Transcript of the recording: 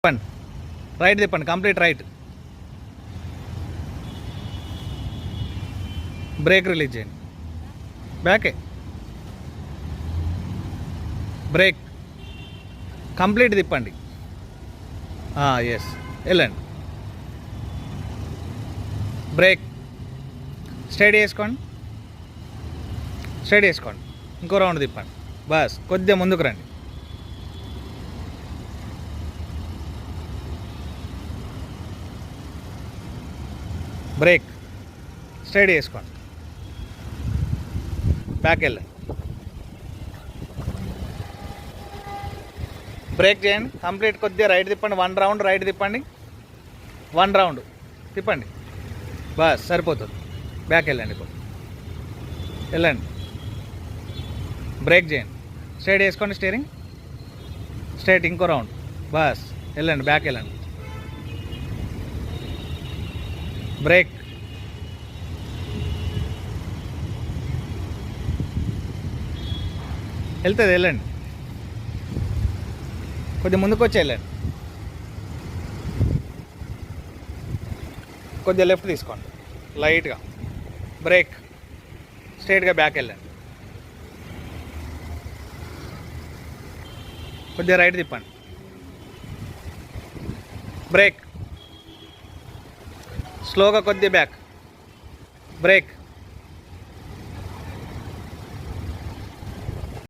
తిప్పండి, రైట్ తిప్పండి, complete right. Break release చేయండి, బ్యాకే బ్రేక్ కంప్లీట్ తిప్పండి. ఎస్, వెళ్ళండి. బ్రేక్ స్ట్రైట్ వేసుకోండి, స్ట్రైట్ వేసుకోండి, ఇంకో రౌండ్ తిప్పండి. బస్ కొద్దిగా ముందుకు రండి. బ్రేక్ స్ట్రైట్ వేసుకోండి, బ్యాక్ వెళ్ళండి. బ్రేక్ చేయండి, కంప్లీట్ కొద్దిగా రైట్ తిప్పండి. 1 రౌండ్ రైట్ తిప్పండి, 1 రౌండ్ తిప్పండి. బస్ సరిపోతుంది. బ్యాక్ వెళ్ళండి, ఇప్పుడు వెళ్ళండి. బ్రేక్ చేయండి, స్ట్రైట్ వేసుకోండి, స్టీరింగ్ స్ట్రైట్, ఇంకో రౌండ్. బస్ వెళ్ళండి, బ్యాక్ వెళ్ళండి. బ్రేక్ వెళ్తుంది, వెళ్ళండి. కొద్దిగా ముందుకు వచ్చి వెళ్ళండి. కొద్దిగా లెఫ్ట్ తీసుకోండి, లైట్గా. బ్రేక్ స్ట్రైట్గా బ్యాక్ వెళ్ళండి. కొద్దిగా రైట్ తిప్పండి. బ్రేక్ స్లోగా, కొద్దిగా బ్యాక్. బ్రేక్